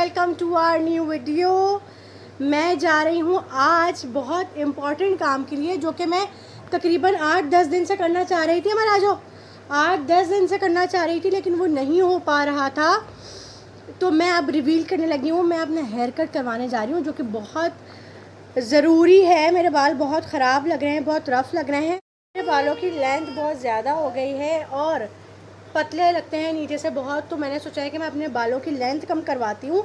Welcome to our new video. मैं जा रही हूँ आज बहुत इम्पॉर्टेंट काम के लिए, जो कि मैं तकरीबन 8-10 दिन से करना चाह रही थी। हमारा आ जाओ 8-10 दिन से करना चाह रही थी, लेकिन वो नहीं हो पा रहा था। तो मैं अब रिवील करने लगी हूँ। मैं अपना हेयर कट करवाने जा रही हूँ, जो कि बहुत ज़रूरी है। मेरे बाल बहुत ख़राब लग रहे हैं, बहुत रफ़ लग रहे हैं। मेरे बालों की लेंथ बहुत ज़्यादा हो गई है और पतले लगते हैं नीचे से बहुत। तो मैंने सोचा है कि मैं अपने बालों की लेंथ कम करवाती हूँ,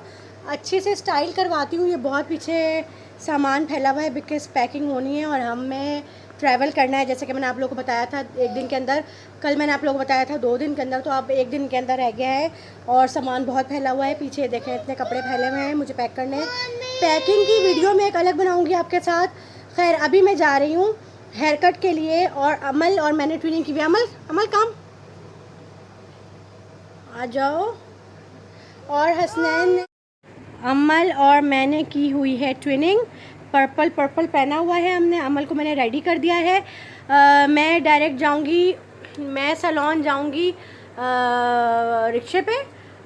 अच्छे से स्टाइल करवाती हूँ। ये बहुत पीछे सामान फैला हुआ है बिकॉज पैकिंग होनी है और हमें ट्रैवल करना है। जैसे कि मैंने आप लोगों को बताया था एक दिन के अंदर, कल मैंने आप लोगों को बताया था 2 दिन के अंदर, तो अब 1 दिन के अंदर रह गया है और सामान बहुत फैला हुआ है। पीछे देखें इतने कपड़े फैले हुए हैं, मुझे पैक करने हैं। पैकिंग की वीडियो मैं एक अलग बनाऊँगी आपके साथ। खैर अभी मैं जा रही हूँ हेयर कट के लिए और अमल और मैंने ट्विनिंग की हुई। अमल काम आ जाओ। और हसनैन ने, अमल और मैंने की हुई है ट्विनिंग। पर्पल पहना हुआ है हमने। अमल को मैंने रेडी कर दिया है। मैं डायरेक्ट जाऊंगी, मैं सैलून जाऊंगी रिक्शे पे,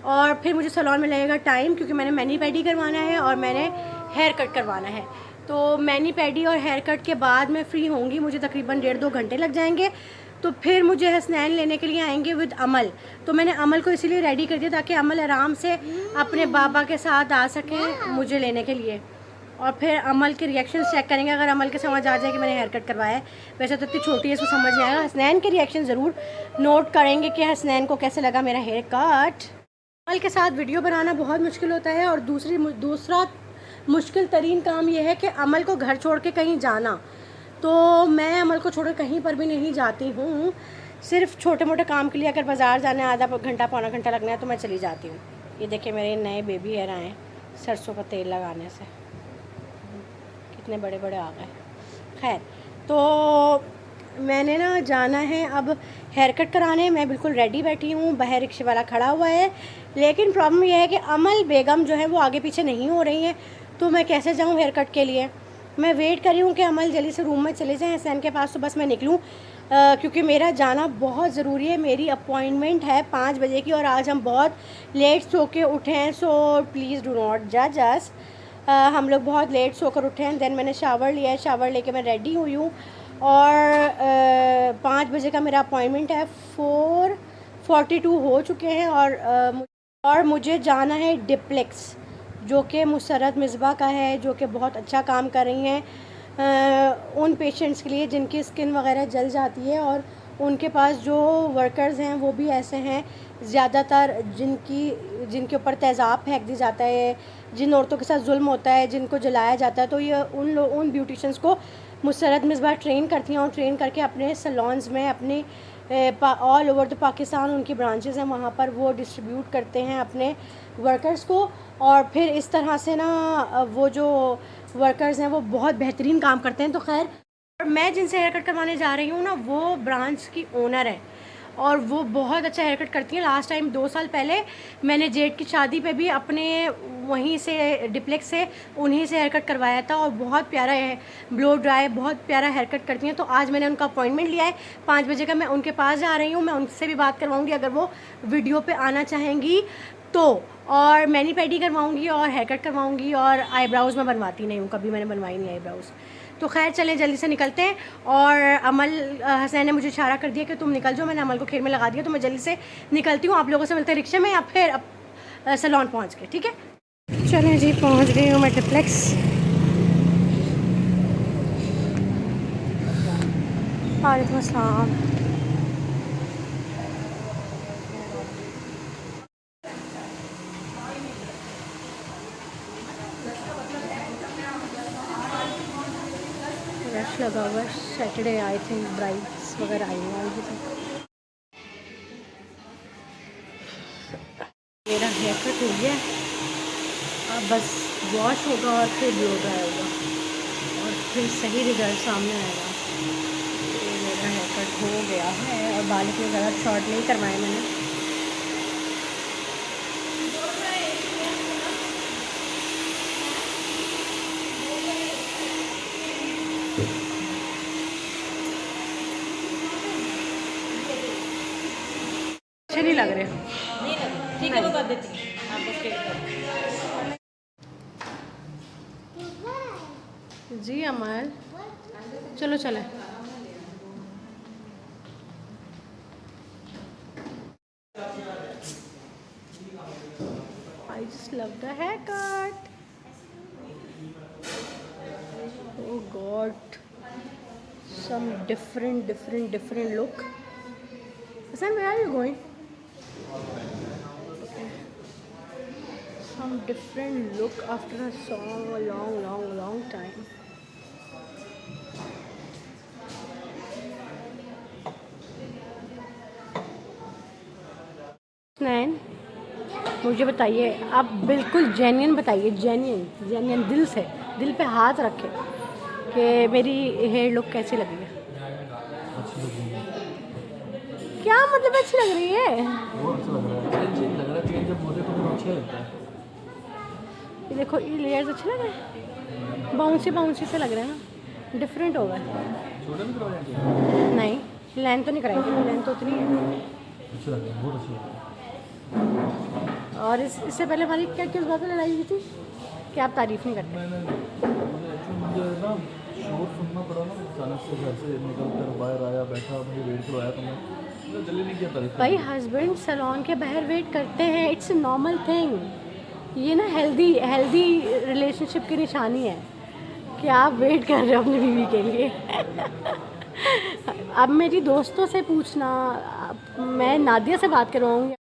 और फिर मुझे सैलून में लगेगा टाइम, क्योंकि मैंने मैनी पेडी करवाना है और मैंने हेयर कट करवाना है। तो मैनी पेडी और हेयर कट के बाद मैं फ्री होंगी। मुझे तकरीबन 1.5-2 घंटे लग जाएंगे। तो फिर मुझे हसनैन लेने के लिए आएंगे विद अमल। तो मैंने अमल को इसीलिए रेडी कर दिया ताकि अमल आराम से अपने बाबा के साथ आ सके मुझे लेने के लिए। और फिर अमल के रिएक्शन चेक करेंगे। अगर अमल के समझ आ जाए कि मैंने हेयर कट करवाया है, वैसे तो इतनी छोटी है इसको समझ नहीं आएगा। हसनैन के रिएक्शन ज़रूर नोट करेंगे कि हसनैन को कैसे लगा मेरा हेयर कट। अमल के साथ वीडियो बनाना बहुत मुश्किल होता है और दूसरा मुश्किल तरीन काम यह है कि अमल को घर छोड़ के कहीं जाना। तो मैं अमल को छोड़ कहीं पर भी नहीं जाती हूँ। सिर्फ छोटे मोटे काम के लिए अगर बाज़ार जाना है, आधा घंटा पौना घंटा लगना है, तो मैं चली जाती हूँ। ये देखिए मेरे नए बेबी हेयर आए सरसों का तेल लगाने से, कितने बड़े बड़े आ गए। खैर तो मैंने ना जाना है अब हेयर कट कराने। मैं बिल्कुल रेडी बैठी हूँ, बाहर रिक्शे वाला खड़ा हुआ है। लेकिन प्रॉब्लम यह है कि अमल बेगम जो है वो आगे पीछे नहीं हो रही हैं। तो मैं कैसे जाऊँ हेयर कट के लिए? मैं वेट कर रही हूँ कि अमल जल्दी से रूम में चले जाएँ हसनैन के पास, तो बस मैं निकलूँ, क्योंकि मेरा जाना बहुत ज़रूरी है। मेरी अपॉइंटमेंट है 5 बजे की और आज हम बहुत लेट सो के उठे हैं। सो प्लीज़ डू नॉट जज अस। हम लोग बहुत लेट सोकर उठे हैं। देन मैंने शावर लिया है, शावर लेके मैं रेडी हुई हूँ और 5 बजे का मेरा अपॉइंटमेंट है। 4:42 हो चुके हैं और मुझे जाना है डिप्लेक्स, जो कि मुसर्रत मिसबा का है, जो कि बहुत अच्छा काम कर रही हैं उन पेशेंट्स के लिए जिनकी स्किन वगैरह जल जाती है। और उनके पास जो वर्कर्स हैं वो भी ऐसे हैं ज़्यादातर जिनके ऊपर तेज़ाब फेंक दी जाता है, जिन औरतों के साथ जुल्म होता है, जिनको जलाया जाता है। तो ये उन ब्यूटिशियंस को मुसर्रत मिसबा ट्रेन करती हैं और ट्रेन करके अपने सैलून्स में अपने ऑल ओवर द पाकिस्तान उनकी ब्रांचेस हैं, वहाँ पर वो डिस्ट्रीब्यूट करते हैं अपने वर्कर्स को। और फिर इस तरह से ना वो जो वर्कर्स हैं वो बहुत बेहतरीन काम करते हैं। तो खैर, और मैं जिनसे हेयर कट करवाने जा रही हूँ ना, वो ब्रांच की ओनर है और वो बहुत अच्छा हेयर कट करती हैं। लास्ट टाइम 2 साल पहले मैंने जेठ की शादी पे भी अपने वहीं से डिप्लेक्स से उन्हीं से हेयर कट करवाया था और बहुत प्यारा है, ब्लो ड्राई, बहुत प्यारा हेयर कट करती हैं। तो आज मैंने उनका अपॉइंटमेंट लिया है 5 बजे का। मैं उनके पास जा रही हूँ, मैं उनसे भी बात करवाऊँगी अगर वो वीडियो पे आना चाहेंगी तो। और मैनी पेडी करवाऊँगी और हेयर कट करवाऊँगी और आईब्राउज़ मैं बनवाती नहीं हूँ, कभी मैंने बनवाई नहीं आईब्राउज़। तो खैर चलें जल्दी से निकलते हैं। और अमल हसनैन ने मुझे इशारा कर दिया कि तुम निकल जाओ। मैंने अमल को खेर में लगा दिया, तो मैं जल्दी से निकलती हूँ। आप लोगों से मिलते हैं रिक्शे में या फिर सैलून पहुँच के, ठीक है? चलें जी, पहुँच गई हूँ मैं डिप्लेक्स। वालेकुम अस्सलाम। रश लगा हुआ है, सैटरडे आई थिंक ब्राइड्स वगैरह आई होंगी। तो मेरा हेयर कट हो गया, अब बस वॉश होगा और फिर ब्लो ड्राई होगा और फिर सही रिजल्ट सामने आएगा। तो मेरा हेयर कट हो गया है और बाल इतने ज़्यादा शॉर्ट नहीं करवाए मैंने। अच्छे नहीं लग रहे, नहीं लगे, ठीक है, वो कर देती हूँ आपको स्ट्रेट कर। जी अमल, चलो चले। I just love the haircut. Oh God, some different look. Hassan, where are you going? Okay. Some different look after a song, a long time. नैन, मुझे बताइए, आप बिल्कुल जेन्युइन बताइए, जेन्युइन दिल से, दिल पे हाथ रखे कि मेरी हेयर लुक कैसी लगी है? अच्छी लग रही है। क्या मतलब अच्छी लग रही है? बहुत अच्छा लग रहा है, चेंज लग रहा है, चेंज जब होते तो बहुत अच्छा लगता है। ये देखो, ये लेयर्स अच्छे लग रहे हैं, बाउंसी से लग रहे हैं ना, डिफरेंट हो गए। छोटे भी करवाएंगे? नहीं, लेंथ तो नहीं कराएंगे, लेंथ तो उतनी है। अच्छा लग रहा है, बहुत अच्छा लग रहा है। और इससे पहले हमारी क्या किस बात पर लड़ाई हुई थी कि आप तारीफ़ नहीं करते? मुझे ना शोर सुनना पड़ा ना, अचानक से घर से निकल कर बाहर आया, बैठा, मुझे वेट करवाया, तो मैं जल्दी नहीं किया तारीफ। भाई हस्बैंड सैलून के बाहर वेट करते हैं, इट्स अ नॉर्मल थिंग। ये ना हेल्दी रिलेशनशिप की निशानी है कि आप वेट कर रहे हो अपनी बीवी के लिए। अब मेरी दोस्तों से पूछना, मैं नादिया से बात करवाऊँगी।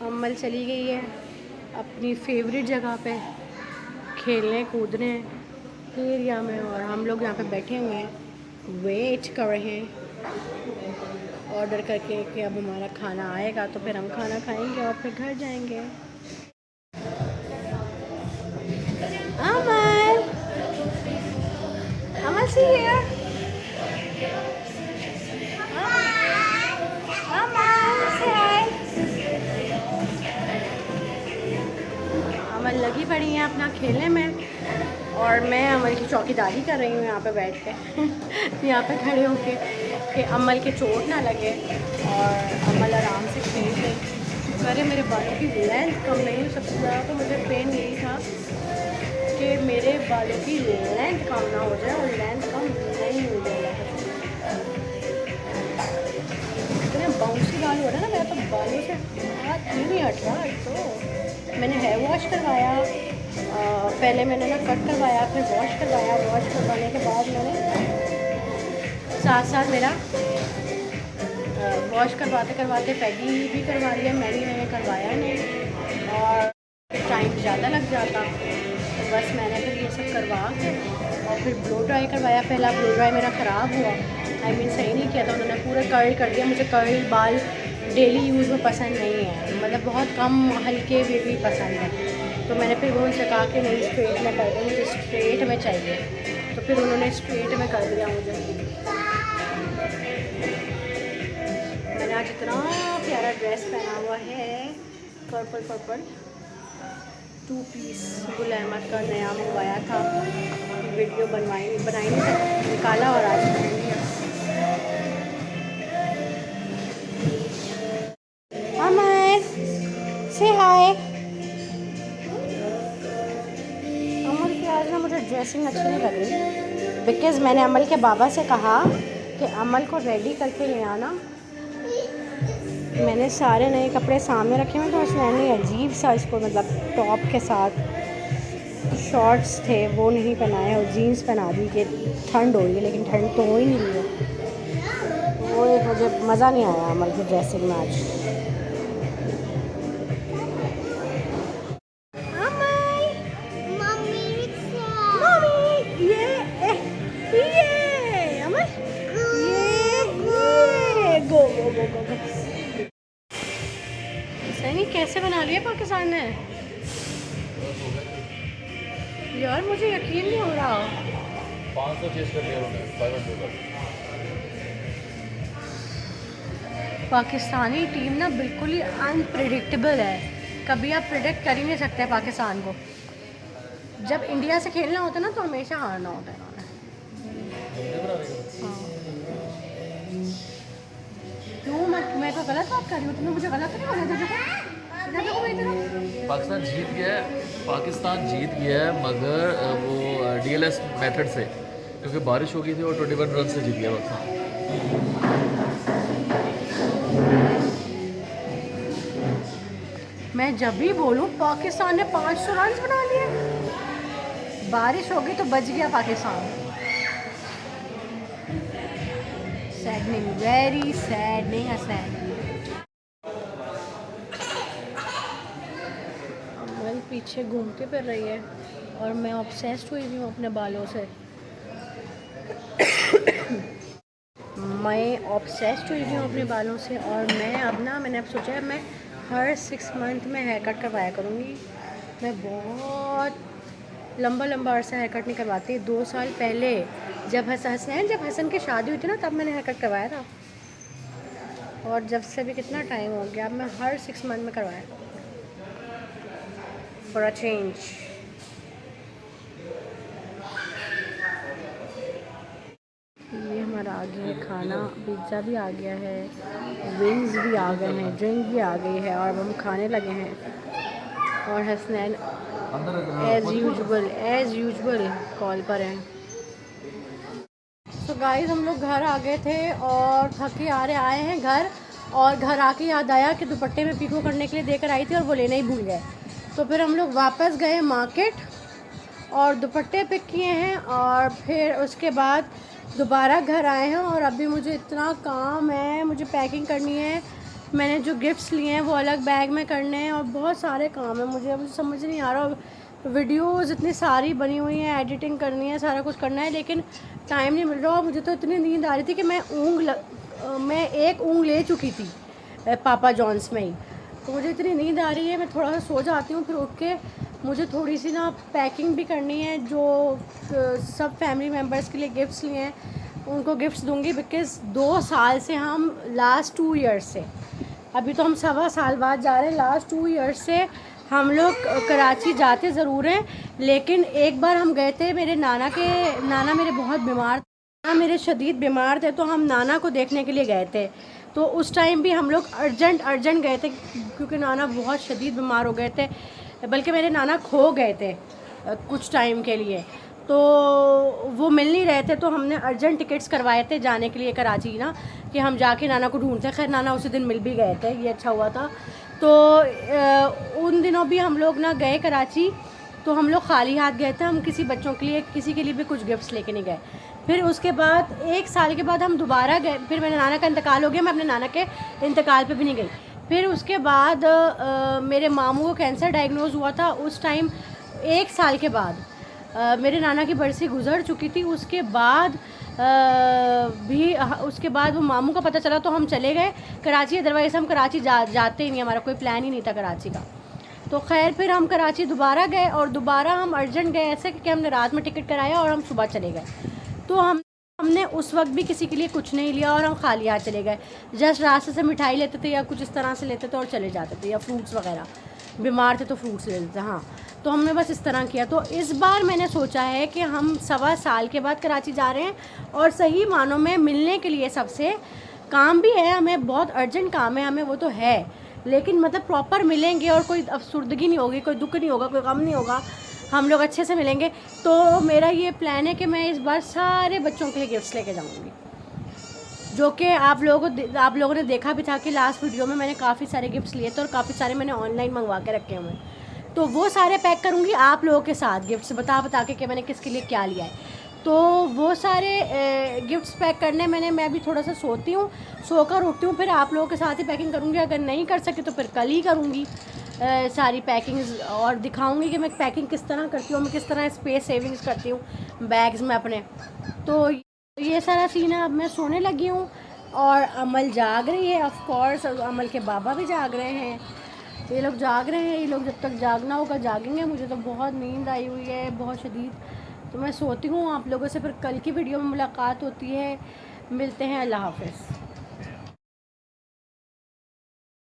अम्मल चली गई है अपनी फेवरेट जगह पे खेलने कूदने एरिया में, और हम लोग यहाँ पे बैठे हुए हैं, वेट कर रहे हैं ऑर्डर करके कि अब हमारा खाना आएगा तो फिर हम खाना खाएंगे और फिर घर जाएंगे। अमल, अमल सी हियर, अमल से हाय। अमल लगी पड़ी हैं अपना खेलने में, और मैं अमल की चौकीदारी कर रही हूँ यहाँ पे बैठ के। यहाँ पे खड़े होके कि अमल के चोट ना लगे और अमल आराम से खेल ले। अरे मेरे बालों की लेंथ कम नहीं, सबसे ज़्यादा तो मुझे पेन यही था कि मेरे बालों की लेंथ कम ना हो जाए, और लेंथ कम नहीं हो जाए। इतने बाउंसी बाल हो रहे हैं ना, मेरा तो बालों से हाथ नहीं हट रहा। तो मैंने हेयर वॉश करवाया, पहले मैंने ना कट करवाया, फिर वॉश करवाया। वॉश करवाने के बाद मैंने साथ मेरा वॉश करवाते करवाते पैडी भी करवा लिया। मैंने करवाया नहीं और टाइम ज़्यादा लग जाता, तो बस मैंने फिर ये सब करवा के और फिर ब्लो ड्राई करवाया। पहला ब्लो ड्राई मेरा ख़राब हुआ, सही नहीं किया था उन्होंने, पूरा कर्ल कर दिया। मुझे कर्ल बाल डेली यूज़ में पसंद नहीं है, मतलब बहुत कम हल्के वेवी पसंद है। तो मैंने फिर वो उनसे कहा कि नहीं, स्ट्रेट में कर दो, मुझे स्ट्रेट में चाहिए। तो फिर उन्होंने स्ट्रेट में कर दिया मुझे। मैंने आज इतना प्यारा ड्रेस पहना हुआ है, पर्पल 2 पीस गुल अहमद का नया मंगवाया था। वीडियो बनाई नहीं सकती, निकाला और आज पहन लिया। अमर से हाय। अमल की आज ना मुझे ड्रेसिंग अच्छी नहीं लग रही, बिकॉज़ मैंने अमल के बाबा से कहा कि अमल को रेडी करके ले आना। मैंने सारे नए कपड़े सामने रखे हुए, तो उसने अजीब सा इसको, मतलब टॉप के साथ शॉर्ट्स थे वो नहीं पहनाए और जीन्स पहना दी कि ठंड हो रही है, लेकिन ठंड तो हो ही नहीं रही है। वो एक मुझे मज़ा नहीं आया अमल की ड्रेसिंग में आज। सही कैसे बना लिया पाकिस्तान ने यार, मुझे यकीन नहीं हो रहा। 500 चेस कर लिया उन्होंने, 500 पाकिस्तानी टीम ना बिल्कुल ही अनप्रिडिक्टेबल है, कभी आप प्रिडिक्ट कर ही नहीं सकते पाकिस्तान को। जब इंडिया से खेलना होता है ना, तो हमेशा हारना होता है इन्होंने। क्यों मैं तो गलत बात कर रही हूँ, तुमने मुझे गलत नहीं बोला? देखो मेरी तरफ। पाकिस्तान जीत गया है, पाकिस्तान जीत गया है, मगर वो DLS मेथड से, क्योंकि बारिश हो गई थी और 21 रन से जीत गया पाकिस्तान। मैं जब भी बोलूँ पाकिस्तान ने 500 रन बना लिए, बारिश हो गई तो बच गया पाकिस्तान। सैडनिंग, वेरी सैडनिंग, अमल पीछे घूमती फिर रही है और मैं ऑब्सेस्ड हुई हुई हूँ अपने बालों से। मैं ऑब्सेस्ड हुई हुई हूँ अपने बालों से और मैंने अब सोचा है मैं हर 6 मंथ में हेयर कट करवाया करूँगी। मैं बहुत लंबा अरसा हेयर कट नहीं करवाती। 2 साल पहले जब हसन की शादी हुई थी ना, तब मैंने हेयर कट करवाया था, और जब से भी कितना टाइम हो गया, अब मैं हर 6 मंथ में करवाया फॉर अ चेंज। ये हमारा आ गया है खाना, पिज़्ज़ा भी आ गया है, विंग्स भी आ गए हैं, ड्रिंक भी आ गई है और अब हम खाने लगे हैं। और हसनैन एज़ यूजुअल कॉल पर हैं। तो गाइस हम लोग घर आ गए थे और थके हारे आए हैं घर, और घर आके याद आया कि दुपट्टे में पिको करने के लिए देकर आई थी और वो लेना ही भूल गए। तो फिर हम लोग वापस गए मार्केट और दुपट्टे पिक किए हैं, और फिर उसके बाद दोबारा घर आए हैं। और अभी मुझे इतना काम है, मुझे पैकिंग करनी है, मैंने जो गिफ्ट्स लिए हैं वो अलग बैग में करने हैं, और बहुत सारे काम है। मुझे समझ नहीं आ रहा, वीडियोस इतनी सारी बनी हुई हैं, एडिटिंग करनी है, सारा कुछ करना है, लेकिन टाइम नहीं मिल रहा। और मुझे तो इतनी नींद आ रही थी कि मैं एक ऊँग ले चुकी थी पापा जॉन्स में ही। तो मुझे इतनी नींद आ रही है, मैं थोड़ा सा सो जाती हूँ, फिर उठ के मुझे थोड़ी सी ना पैकिंग भी करनी है। जो सब फैमिली मेम्बर्स के लिए गिफ्ट्स लिए हैं उनको गिफ्ट्स दूंगी, बिकॉज़ 2 साल से हम लास्ट 2 ईयर्स से, अभी तो हम 1.25 साल बाद जा रहे हैं, लास्ट 2 ईयर्स से हम लोग कराची जाते ज़रूर हैं, लेकिन एक बार हम गए थे, नाना मेरे बहुत बीमार, नाना मेरे शदीद बीमार थे, तो हम नाना को देखने के लिए गए थे। तो उस टाइम भी हम लोग अर्जेंट गए थे, क्योंकि नाना बहुत शदीद बीमार हो गए थे, बल्कि मेरे नाना खो गए थे कुछ टाइम के लिए, तो वो मिल नहीं रहे थे। तो हमने अर्जेंट टिकट्स करवाए थे जाने के लिए कराची ना, कि हम जाके नाना को ढूंढते। खैर नाना उसी दिन मिल भी गए थे, ये अच्छा हुआ था। तो उन दिनों भी हम लोग ना गए कराची, तो हम लोग खाली हाथ गए थे। हम किसी बच्चों के लिए, किसी के लिए भी कुछ गिफ्ट्स लेके नहीं गए। फिर उसके बाद 1 साल के बाद हम दोबारा गए, फिर मेरे नाना का इंतकाल हो गया, मैं अपने नाना के इंतकाल पे भी नहीं गई। फिर उसके बाद मेरे मामू को कैंसर डायग्नोज हुआ था। उस टाइम 1 साल के बाद मेरे नाना की बरसी गुजर चुकी थी। उसके बाद उसके बाद वो मामू का पता चला, तो हम चले गए कराची। अदरवाइज़ हम कराची जाते ही नहीं, हमारा कोई प्लान ही नहीं था कराची का। तो खैर फिर हम कराची दोबारा गए, और दोबारा हम अर्जेंट गए ऐसे कि हमने रात में टिकट कराया और हम सुबह चले गए। तो हमने उस वक्त भी किसी के लिए कुछ नहीं लिया और हम खाली हाथ चले गए। जस्ट रास्ते से मिठाई लेते थे या कुछ इस तरह से लेते थे और चले जाते थे, या फ्रूट्स वगैरह, बीमार थे तो फ्रूट्स ले लेते थे। हाँ, तो हमने बस इस तरह किया। तो इस बार मैंने सोचा है कि हम 1.25 साल के बाद कराची जा रहे हैं, और सही मानों में मिलने के लिए सबसे। काम भी है हमें, बहुत अर्जेंट काम है हमें, वो तो है, लेकिन मतलब प्रॉपर मिलेंगे और कोई अफसुर्दगी नहीं होगी, कोई दुख नहीं होगा, कोई गम नहीं होगा, हम लोग अच्छे से मिलेंगे। तो मेरा ये प्लान है कि मैं इस बार सारे बच्चों के लिए गिफ्ट्स लेके जाऊंगी, जो कि आप लोगों ने देखा भी था कि लास्ट वीडियो में मैंने काफ़ी सारे गिफ्ट्स लिए थे, और काफ़ी सारे मैंने ऑनलाइन मंगवा के रखे हुए हैं। तो वो सारे पैक करूंगी आप लोगों के साथ, गिफ्ट्स बता के कि मैंने किसके लिए क्या लिया है। तो वो सारे गिफ्ट्स पैक करने मैं भी थोड़ा सा सोती हूँ, सोकर उठती हूँ, फिर आप लोगों के साथ ही पैकिंग करूँगी। अगर नहीं कर सके तो फिर कल ही करूँगी सारी पैकिंग्स, और दिखाऊंगी कि मैं पैकिंग किस तरह करती हूँ, मैं किस तरह स्पेस सेविंग्स करती हूँ बैग्स में अपने। तो ये सारा सीन है। अब मैं सोने लगी हूँ और अमल जाग रही है, ऑफ कोर्स अमल के बाबा भी जाग रहे हैं, ये लोग जाग रहे हैं। ये लोग जब तक जागना होगा जागेंगे। मुझे तो बहुत नींद आई हुई है, बहुत शदीद, तो मैं सोती हूँ। आप लोगों से फिर कल की वीडियो में मुलाकात होती है, मिलते हैं, अल्लाह हाफ़िज़।